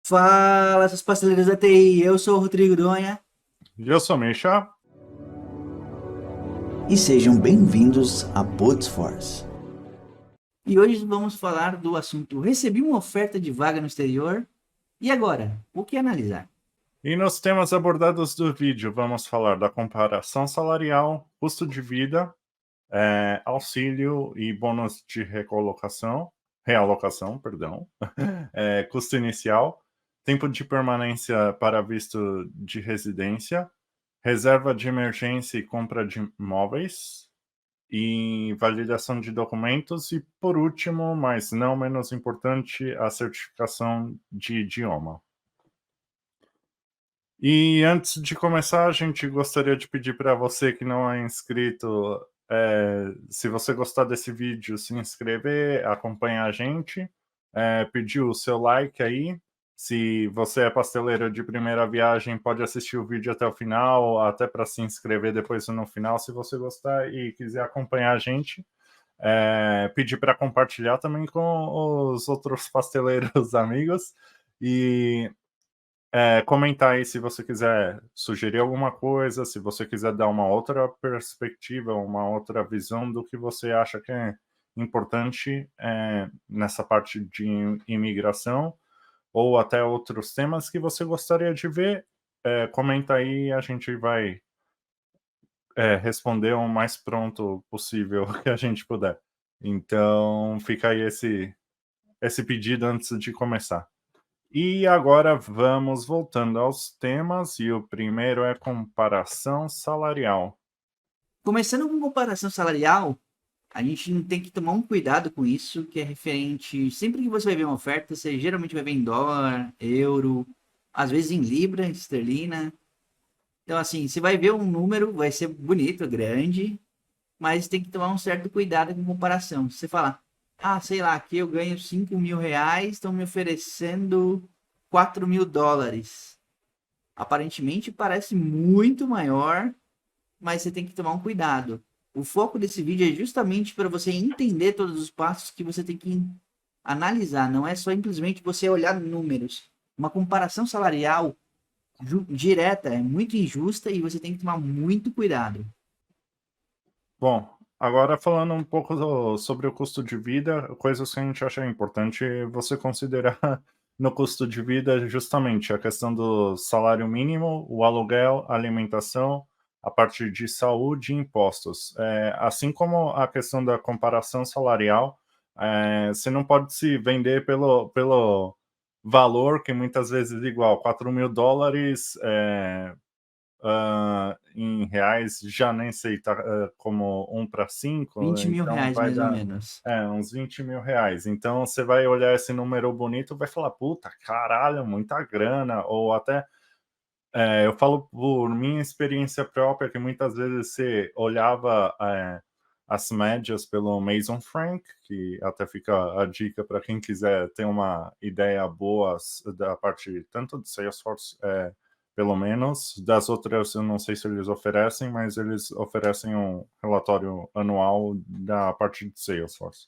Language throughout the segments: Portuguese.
Fala, seus parceiros da TI, eu sou o Rodrigo Donha E eu sou Misha. E sejam bem-vindos a Force. e hoje vamos falar do assunto recebi uma oferta de vaga no exterior, e agora? O que analisar? E nos temas abordados do vídeo, vamos falar da comparação salarial, custo de vida, auxílio e bônus de realocação, perdão, custo inicial, tempo de permanência para visto de residência, reserva de emergência e compra de imóveis, e validação de documentos e, por último, mas não menos importante, a certificação de idioma. E antes de começar, a gente gostaria de pedir para você que não é inscrito, se você gostar desse vídeo, se inscrever, acompanhar a gente, pedir o seu like aí. Se você é pasteleiro de primeira viagem, pode assistir o vídeo até o final, até para se inscrever depois no final, se você gostar e quiser acompanhar a gente. Pedir para compartilhar também com os outros pasteleiros amigos. E comentar aí se você quiser sugerir alguma coisa, se você quiser dar uma outra perspectiva, uma outra visão do que você acha que é importante nessa parte de imigração, ou até outros temas que você gostaria de ver, comenta aí e a gente vai responder o mais pronto possível que a gente puder. Então, fica aí esse pedido antes de começar. E agora vamos voltando aos temas, e o primeiro é comparação salarial. Começando com comparação salarial, a gente tem que tomar um cuidado com isso, que é referente, sempre que você vai ver uma oferta, você geralmente vai ver em dólar, euro, às vezes em libra, esterlina. Então, assim, você vai ver um número, vai ser bonito, grande, mas tem que tomar um certo cuidado com comparação. Se você falar, sei lá, aqui eu ganho R$ 5.000, estão me oferecendo US$ 4.000. Aparentemente parece muito maior, mas você tem que tomar um cuidado. O foco desse vídeo é justamente para você entender todos os passos que você tem que analisar. Não é só simplesmente você olhar números. Uma comparação salarial direta é muito injusta e você tem que tomar muito cuidado. Bom, agora falando um pouco sobre o custo de vida, coisas que a gente acha importante você considerar no custo de vida, justamente a questão do salário mínimo, o aluguel, a alimentação, a parte de saúde e impostos. Assim como a questão da comparação salarial, você não pode se vender pelo valor, que muitas vezes é igual, US$ 4.000, em reais, já nem sei, tá, como 1 para 5, vinte mil então reais vai mais ou dar menos. uns R$ 20.000. Então você vai olhar esse número bonito, vai falar: "Puta, caralho, muita grana", ou até, eu falo por minha experiência própria, que muitas vezes você olhava, as médias pelo Mason Frank, que até fica a dica para quem quiser ter uma ideia boa da parte tanto de Salesforce, pelo menos. Das outras, eu não sei se eles oferecem, mas eles oferecem um relatório anual da parte de Salesforce.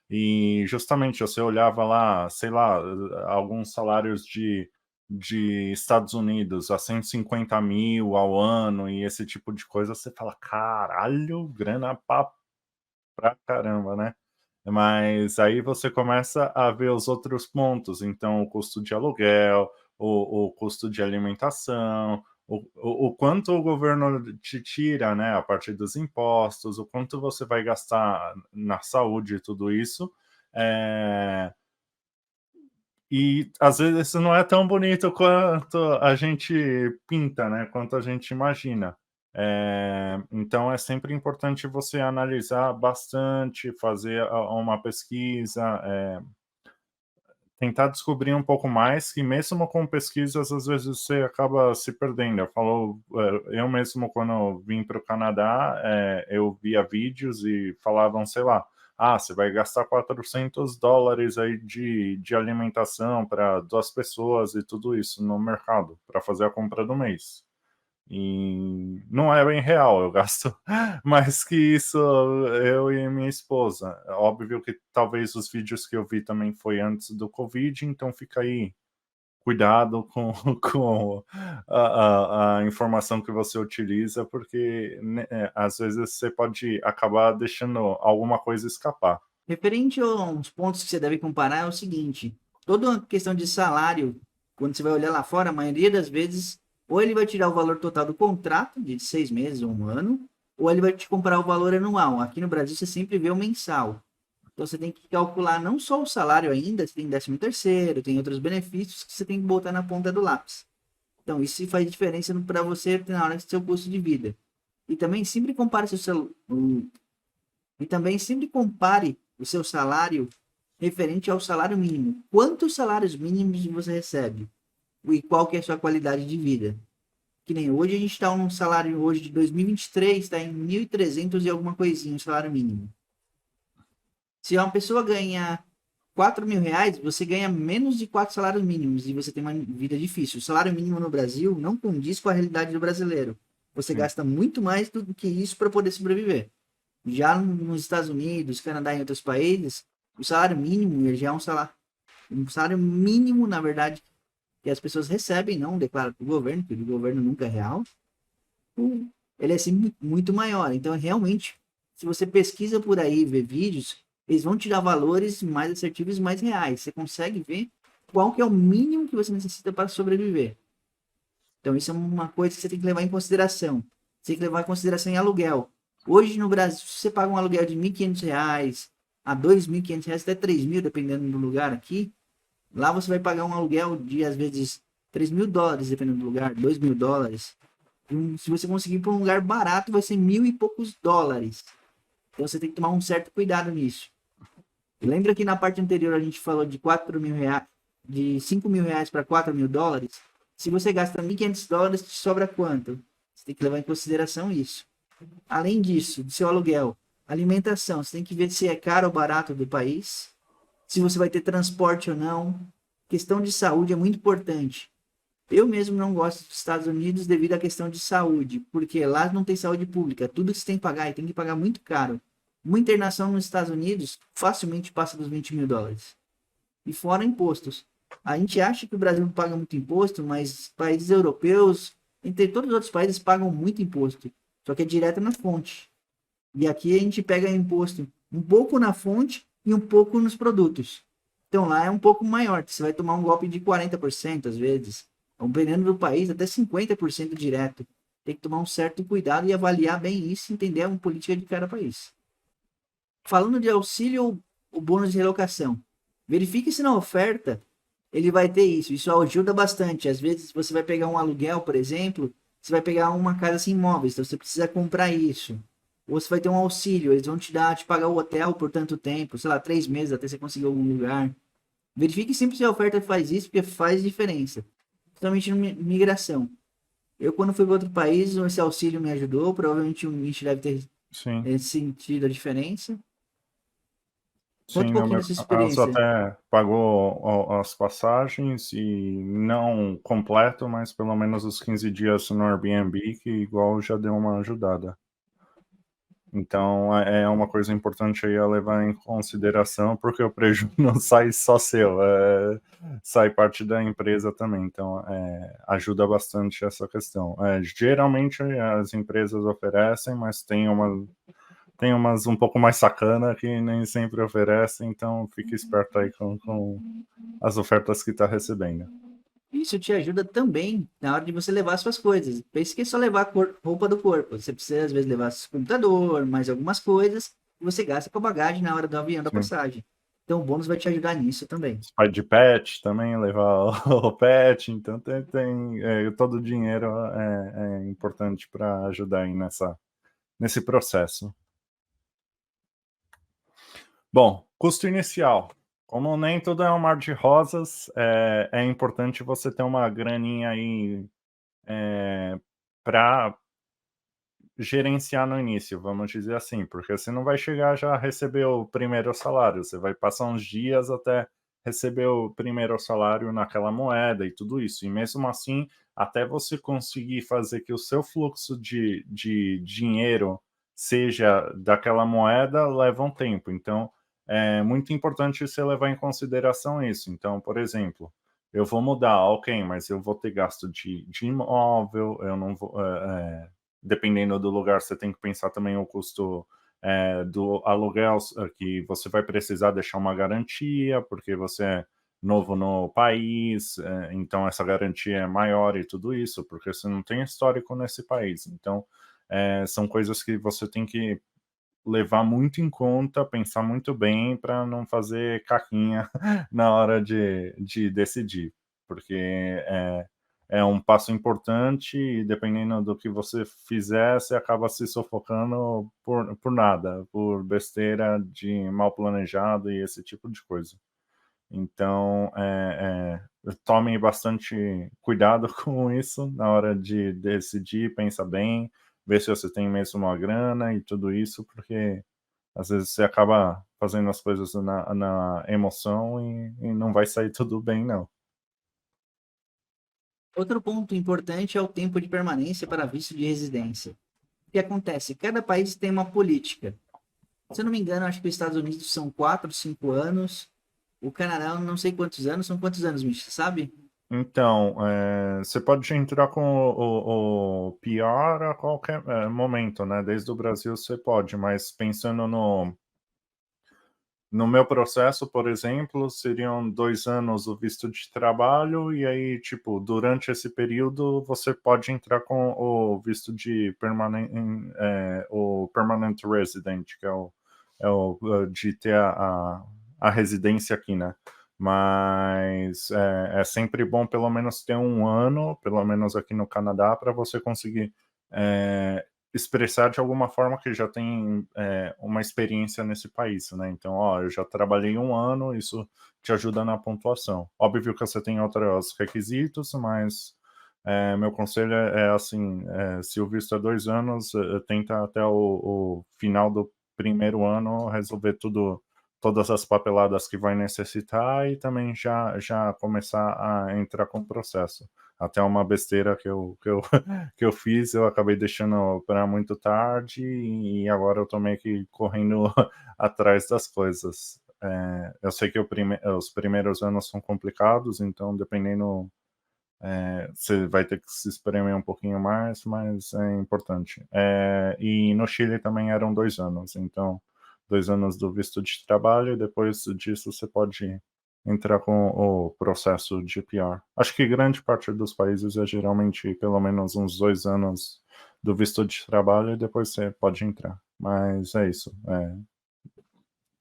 E justamente você olhava lá, sei lá, alguns salários de Estados Unidos a 150.000 ao ano e esse tipo de coisa, você fala: "Caralho, grana pra caramba", né. Mas aí você começa a ver os outros pontos, então o custo de aluguel, o custo de alimentação, o quanto o governo te tira, né, a partir dos impostos, o quanto você vai gastar na saúde e tudo isso, eh, e às vezes isso não é tão bonito quanto a gente pinta, né, quanto a gente imagina. Então é sempre importante você analisar bastante, fazer uma pesquisa, tentar descobrir um pouco mais, que mesmo com pesquisas, às vezes você acaba se perdendo. Eu mesmo, quando eu vim para o Canadá, eu via vídeos e falavam, sei lá, você vai gastar US$ 400 aí de alimentação para 2 pessoas e tudo isso no mercado, para fazer a compra do mês. E não é bem real, eu gasto mais que isso, eu e minha esposa. Óbvio que talvez os vídeos que eu vi também foi antes do Covid, então fica aí cuidado com, com a informação que você utiliza, porque né, às vezes você pode acabar deixando alguma coisa escapar. Referente aos pontos que você deve comparar é o seguinte: toda uma questão de salário, quando você vai olhar lá fora, a maioria das vezes, ou ele vai tirar o valor total do contrato, de 6 meses ou um ano, ou ele vai te comprar o valor anual. Aqui no Brasil você sempre vê o mensal. Então você tem que calcular não só o salário ainda, você tem 13º, tem outros benefícios que você tem que botar na ponta do lápis. Então isso faz diferença para você na hora do seu custo de vida. E também sempre compare e também sempre compare o seu salário referente ao salário mínimo. Quantos salários mínimos você recebe? E qual que é a sua qualidade de vida? Que nem hoje a gente está um salário hoje de 2023, está em 1.300 e alguma coisinha, o salário mínimo. Se uma pessoa ganha 4.000 reais, você ganha menos de 4 salários mínimos e você tem uma vida difícil. O salário mínimo no Brasil não condiz com a realidade do brasileiro. Você gasta muito mais do que isso para poder sobreviver. Já nos Estados Unidos, Canadá e outros países, o salário mínimo já é um salário mínimo, na verdade, que as pessoas recebem, não declara para o governo, porque o governo nunca é real. Ele é sempre muito maior. Então, realmente, se você pesquisa por aí, vê vídeos, eles vão te dar valores mais assertivos e mais reais. Você consegue ver qual que é o mínimo que você necessita para sobreviver. Então, isso é uma coisa que você tem que levar em consideração. Você tem que levar em consideração em aluguel. Hoje no Brasil, se você paga um aluguel de R$ 1.500 a R$ 2.500, até 3.000, dependendo do lugar aqui, lá você vai pagar um aluguel de, às vezes, $3.000, dependendo do lugar, $2.000. Se você conseguir para um lugar barato, vai ser 1.000 e poucos dólares. Então você tem que tomar um certo cuidado nisso. Lembra que na parte anterior a gente falou de 4.000 reais, de 5.000 reais para $4.000? Se você gasta $1.500, te sobra quanto? Você tem que levar em consideração isso. Além disso, do seu aluguel, alimentação, você tem que ver se é caro ou barato do país, se você vai ter transporte ou não. Questão de saúde é muito importante. Eu mesmo não gosto dos Estados Unidos devido à questão de saúde, porque lá não tem saúde pública. Tudo que você tem que pagar e tem que pagar muito caro. Uma internação nos Estados Unidos facilmente passa dos $20.000. E fora impostos. A gente acha que o Brasil não paga muito imposto, mas países europeus, entre todos os outros países, pagam muito imposto. Só que é direto na fonte. E aqui a gente pega imposto um pouco na fonte e um pouco nos produtos. Então lá é um pouco maior. Você vai tomar um golpe de 40% às vezes. Dependendo do país, até 50% direto. Tem que tomar um certo cuidado e avaliar bem isso e entender a política de cada país. Falando de auxílio, o bônus de relocação. Verifique se na oferta ele vai ter isso. Isso ajuda bastante. Às vezes você vai pegar um aluguel, por exemplo, você vai pegar uma casa sem imóveis, então você precisa comprar isso. Ou você vai ter um auxílio, eles vão te pagar o hotel por tanto tempo, sei lá, 3 meses até você conseguir algum lugar. Verifique sempre se a oferta faz isso, porque faz diferença. Principalmente na migração. Eu, quando fui para outro país, esse auxílio me ajudou, provavelmente o Mitch deve ter sentido a diferença. Conta um Sim, pouquinho dessa a Azul experiência. até pagou as passagens e não completo, mas pelo menos os 15 dias no Airbnb, que igual já deu uma ajudada. Então é uma coisa importante aí a levar em consideração, porque o prejuízo não sai só seu, sai parte da empresa também. Então ajuda bastante essa questão. Geralmente as empresas oferecem, mas tem umas um pouco mais sacana que nem sempre oferecem, então fique esperto aí com as ofertas que está recebendo. Isso te ajuda também na hora de você levar suas coisas. Pense que é só levar a roupa do corpo. Você precisa, às vezes, levar seu computador, mais algumas coisas, e você gasta com a bagagem na hora do avião da Sim. passagem. Então o bônus vai te ajudar nisso também. Pai de pet também, levar o pet, então todo o dinheiro é importante para ajudar aí nesse processo. Bom, custo inicial. Como nem tudo é um mar de rosas, é importante você ter uma graninha aí para gerenciar no início, vamos dizer assim, porque você não vai chegar já a receber o primeiro salário, você vai passar uns dias até receber o primeiro salário naquela moeda e tudo isso. E mesmo assim, até você conseguir fazer que o seu fluxo de dinheiro seja daquela moeda, leva um tempo. Então, é muito importante você levar em consideração isso. Então, por exemplo, eu vou mudar, ok, mas eu vou ter gasto de imóvel, eu não vou, dependendo do lugar, você tem que pensar também o custo do aluguel, que você vai precisar deixar uma garantia, porque você é novo no país, então essa garantia é maior e tudo isso, porque você não tem histórico nesse país. Então, são coisas que você tem que levar muito em conta, pensar muito bem para não fazer caquinha na hora de decidir, porque é um passo importante e dependendo do que você fizer, você acaba se sufocando por nada, por besteira de mal planejado e esse tipo de coisa. Então, tome bastante cuidado com isso na hora de decidir, pensa bem, ver se você tem mesmo uma grana e tudo isso, porque às vezes você acaba fazendo as coisas na emoção e não vai sair tudo bem, não. Outro ponto importante é o tempo de permanência para visto de residência. O que acontece? Cada país tem uma política. Se eu não me engano, acho que os Estados Unidos são 4, 5 anos. O Canadá, eu não sei quantos anos. São quantos anos, Misha, sabe? Então, você pode entrar com o PR a qualquer momento, né? Desde o Brasil você pode, mas pensando no meu processo, por exemplo, seriam 2 anos o visto de trabalho, e aí, tipo, durante esse período você pode entrar com o visto de o permanent resident, que de ter a residência aqui, né? Mas é sempre bom pelo menos ter 1 ano, pelo menos aqui no Canadá, para você conseguir expressar de alguma forma que já tem uma experiência nesse país, né? Então, ó, eu já trabalhei 1 ano, isso te ajuda na pontuação. Óbvio que você tem outros requisitos, mas meu conselho é assim, se o visto é 2 anos, tenta até o final do primeiro ano resolver todas as papeladas que vai necessitar e também já começar a entrar com o processo. Até uma besteira que eu fiz, eu acabei deixando para muito tarde e agora eu tô meio que correndo atrás das coisas. Eu sei que os primeiros anos são complicados, então dependendo, você vai ter que se espremer um pouquinho mais, mas é importante. E no Chile também eram 2 anos, então 2 anos do visto de trabalho e depois disso você pode entrar com o processo de PR. Acho que grande parte dos países é geralmente pelo menos uns 2 anos do visto de trabalho e depois você pode entrar. Mas é isso.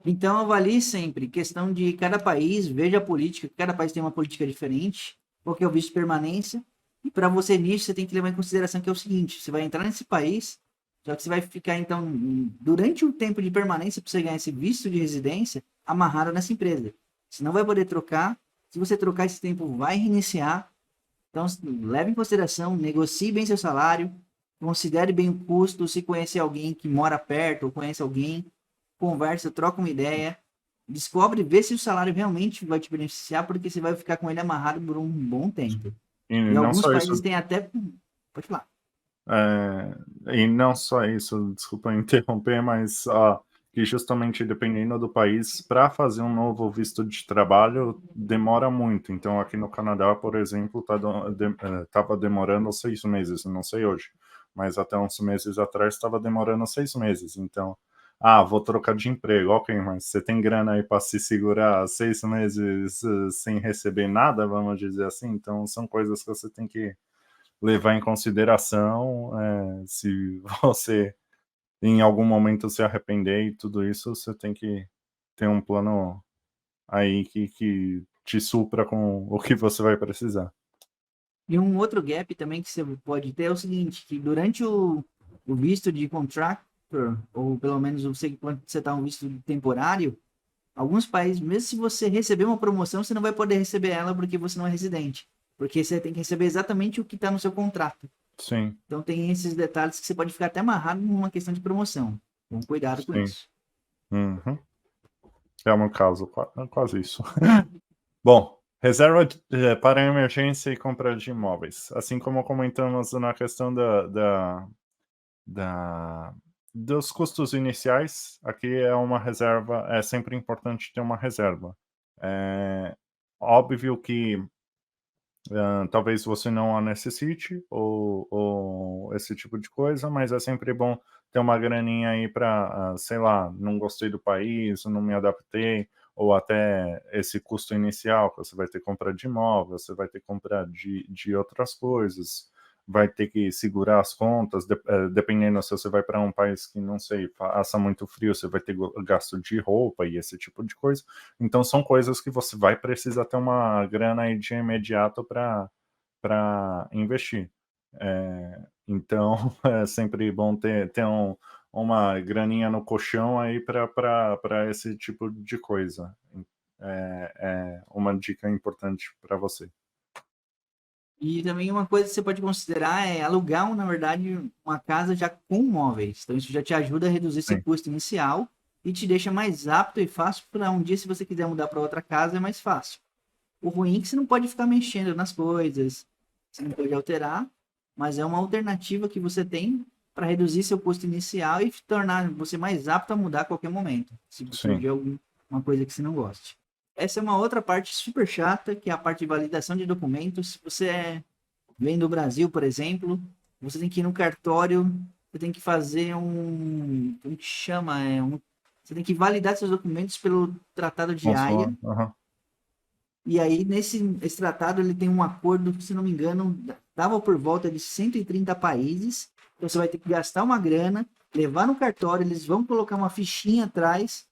Então, avalie sempre questão de cada país, veja a política, cada país tem uma política diferente, porque é o visto de permanência. E para você nisso, você tem que levar em consideração que é o seguinte: você vai entrar nesse país, só que você vai ficar, então, durante o tempo de permanência, para você ganhar esse visto de residência, amarrado nessa empresa. Você não vai poder trocar. Se você trocar esse tempo, vai reiniciar. Então, leve em consideração, negocie bem seu salário, considere bem o custo, se conhecer alguém que mora perto ou conhece alguém, conversa, troca uma ideia, descobre, vê se o salário realmente vai te beneficiar, porque você vai ficar com ele amarrado por um bom tempo. E E não alguns só países isso. têm até. Pode falar. E não só isso, desculpa interromper, mas que justamente dependendo do país, para fazer um novo visto de trabalho demora muito. Então, aqui no Canadá, por exemplo, estava demorando 6 meses, não sei hoje, mas até uns meses atrás estava demorando 6 meses. Então, vou trocar de emprego, ok, mas você tem grana aí para se segurar 6 meses sem receber nada, vamos dizer assim? Então, são coisas que você tem que levar em consideração, se você em algum momento se arrepender e tudo isso, você tem que ter um plano aí que te supra com o que você vai precisar. E um outro gap também que você pode ter é o seguinte, que durante o visto de contractor, ou pelo menos você, quando você está um visto temporário, alguns países, mesmo se você receber uma promoção, você não vai poder receber ela porque você não é residente. Porque você tem que receber exatamente o que está no seu contrato. Sim, Então tem esses detalhes que você pode ficar até amarrado numa questão de promoção. Então cuidado com sim. isso. Uhum. É o meu caso, quase isso. Bom, reserva para emergência e compra de imóveis. Assim como comentamos na questão da dos custos iniciais, aqui é uma reserva, é sempre importante ter uma reserva. É óbvio que Talvez você não a necessite ou esse tipo de coisa, mas é sempre bom ter uma graninha aí para, sei lá, não gostei do país, não me adaptei, ou até esse custo inicial que você vai ter que comprar de imóvel, você vai ter que comprar de outras coisas, vai ter que segurar as contas, dependendo se você vai para um país que, não sei, faça muito frio, você vai ter gasto de roupa e esse tipo de coisa. Então são coisas que você vai precisar ter uma grana aí de imediato para investir. Então é sempre bom ter uma graninha no colchão aí para esse tipo de coisa. É uma dica importante para você. E também uma coisa que você pode considerar é alugar, na verdade, uma casa já com móveis. Então isso já te ajuda a reduzir esse Sim, custo inicial e te deixa mais apto e fácil para um dia, se você quiser mudar para outra casa, é mais fácil. O ruim é que você não pode ficar mexendo nas coisas, você não pode alterar, mas é uma alternativa que você tem para reduzir seu custo inicial e tornar você mais apto a mudar a qualquer momento, se sim. surgir alguma coisa que você não goste. Essa é uma outra parte super chata, que é a parte de validação de documentos. Se você vem do Brasil, por exemplo, você tem que ir no cartório, você tem que fazer como que chama? Você tem que validar seus documentos pelo Tratado de Haia. Consular, aham. E aí, esse tratado, ele tem um acordo que, se não me engano, dava por volta de 130 países. Então, você vai ter que gastar uma grana, levar no cartório, eles vão colocar uma fichinha atrás,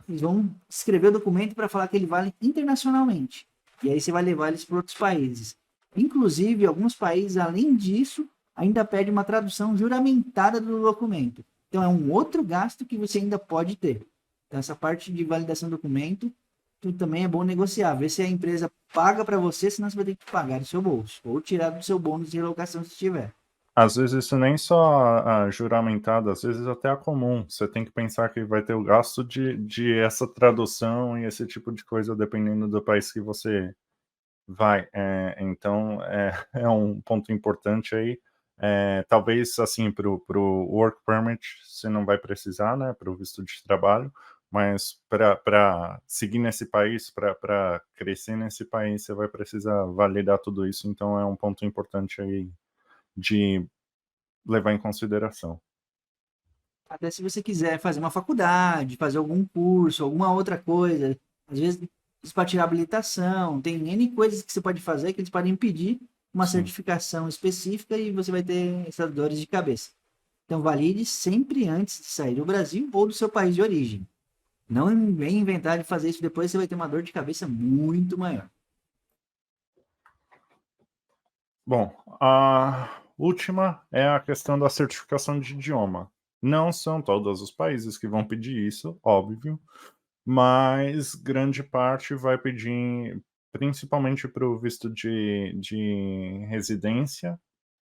eles vão escrever o documento para falar que ele vale internacionalmente. E aí você vai levar eles para outros países. Inclusive, alguns países, além disso, ainda pedem uma tradução juramentada do documento. Então, é um outro gasto que você ainda pode ter. Então, essa parte de validação do documento também é bom negociar, ver se a empresa paga para você, senão você vai ter que pagar do seu bolso, ou tirar do seu bônus de relocação se tiver. Às vezes isso nem só a juramentado, às vezes até a comum. Você tem que pensar que vai ter o gasto de essa tradução e esse tipo de coisa, dependendo do país que você vai. Então, é um ponto importante aí. Talvez, assim, para o work permit, você não vai precisar, né, para o visto de trabalho, mas para seguir nesse país, para crescer nesse país, você vai precisar validar tudo isso. Então, é um ponto importante aí de levar em consideração. Até se você quiser fazer uma faculdade, fazer algum curso, alguma outra coisa, às vezes para tirar habilitação, tem N coisas que você pode fazer que eles podem pedir uma Sim. certificação específica e você vai ter essas dores de cabeça. Então valide sempre antes de sair do Brasil ou do seu país de origem. Não vem inventar de fazer isso depois, você vai ter uma dor de cabeça muito maior. Bom, a última é a questão da certificação de idioma. Não são todos os países que vão pedir isso, óbvio, mas grande parte vai pedir, principalmente para o visto de residência,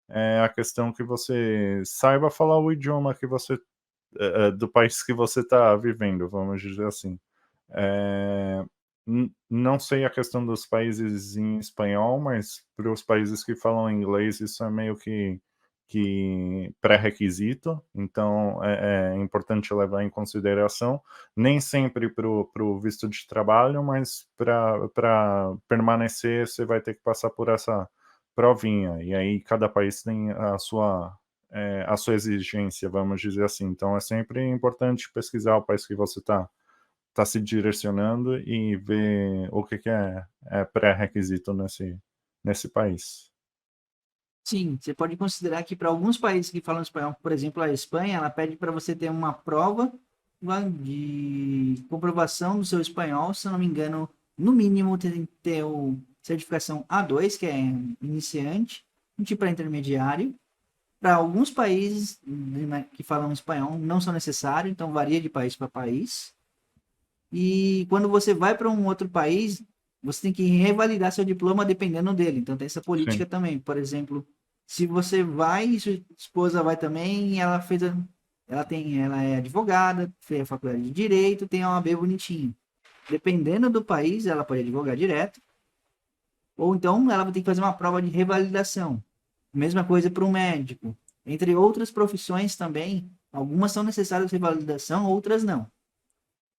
é a questão que você saiba falar o idioma que você do país que você está vivendo, vamos dizer assim. Eh, não sei a questão dos países em espanhol, mas para os países que falam inglês isso é meio que pré-requisito, então é importante levar em consideração. Nem sempre para o visto de trabalho, mas para permanecer você vai ter que passar por essa provinha, e aí cada país tem a sua exigência, vamos dizer assim. Então é sempre importante pesquisar o país que você está se direcionando e ver o que é pré-requisito nesse país. Sim, você pode considerar que para alguns países que falam espanhol, por exemplo, a Espanha, ela pede para você ter uma prova de comprovação do seu espanhol, se eu não me engano, no mínimo tem que ter o certificação A2, que é iniciante, um tipo para intermediário. Para alguns países que falam espanhol não são necessários, então varia de país para país. E quando você vai para um outro país, você tem que revalidar seu diploma dependendo dele. Então tem essa política Sim, também. Por exemplo, se você vai e sua esposa vai também, e ela é advogada, fez a faculdade de direito, tem a OAB bonitinho. Dependendo do país, ela pode advogar direto, ou então ela vai ter que fazer uma prova de revalidação. Mesma coisa para um médico. Entre outras profissões também, algumas são necessárias revalidação, outras não.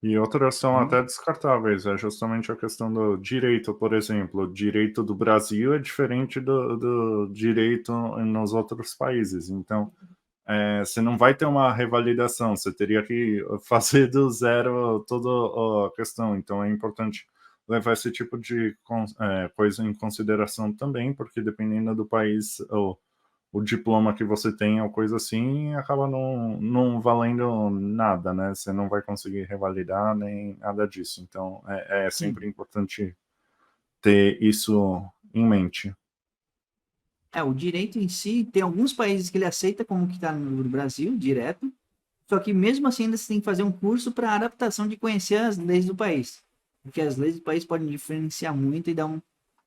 E outras são Uhum. até descartáveis, é justamente a questão do direito, por exemplo. O direito do Brasil é diferente do direito nos outros países. Então, você não vai ter uma revalidação, você teria que fazer do zero toda a questão. Então, é importante levar esse tipo de coisa em consideração também, porque dependendo do país, o diploma que você tem ou coisa assim acaba não valendo nada, né? Você não vai conseguir revalidar nem nada disso. Então, é Sim. sempre importante ter isso em mente. O direito em si, tem alguns países que ele aceita como que está no Brasil, direto, só que mesmo assim ainda você tem que fazer um curso para adaptação de conhecer as leis do país. Porque as leis do país podem diferenciar muito e dar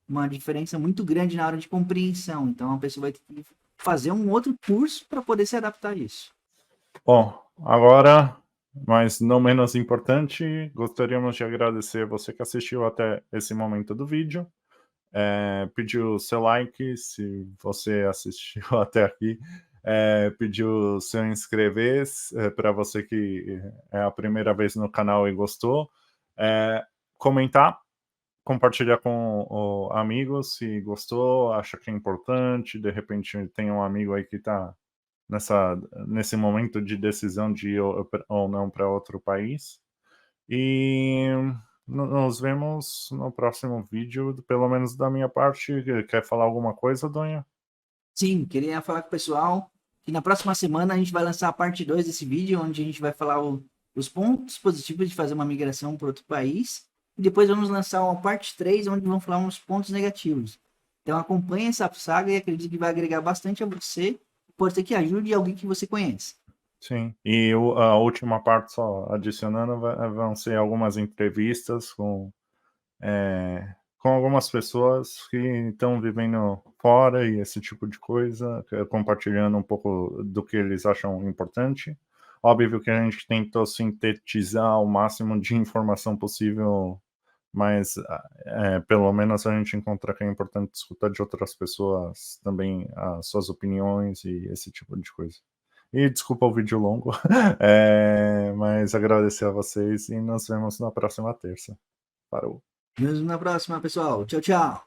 uma diferença muito grande na hora de compreensão. Então a pessoa vai ter que fazer um outro curso para poder se adaptar a isso. Bom, agora, mas não menos importante, gostaríamos de agradecer você que assistiu até esse momento do vídeo. Pedir o seu like se você assistiu até aqui. Pedir o seu inscrever para você que é a primeira vez no canal e gostou. Comentar, compartilhar com amigos se gostou, acha que é importante. De repente tem um amigo aí que está nesse momento de decisão de ir ou não para outro país. E nos vemos no próximo vídeo, pelo menos da minha parte. Quer falar alguma coisa, Donha? Sim, queria falar com o pessoal que na próxima semana a gente vai lançar a parte 2 desse vídeo, onde a gente vai falar os pontos positivos de fazer uma migração para outro país. E depois vamos lançar uma parte 3, onde vamos falar uns pontos negativos. Então acompanhe essa saga e acredito que vai agregar bastante a você. Pode ser que ajude alguém que você conhece. Sim. E a última parte, só adicionando, vão ser algumas entrevistas com algumas pessoas que estão vivendo fora e esse tipo de coisa, compartilhando um pouco do que eles acham importante. Óbvio que a gente tentou sintetizar o máximo de informação possível, mas pelo menos a gente encontra que é importante escutar de outras pessoas também as suas opiniões e esse tipo de coisa. E desculpa o vídeo longo, mas agradecer a vocês e nos vemos na próxima terça. Parou. Nos vemos na próxima, pessoal. Tchau, tchau.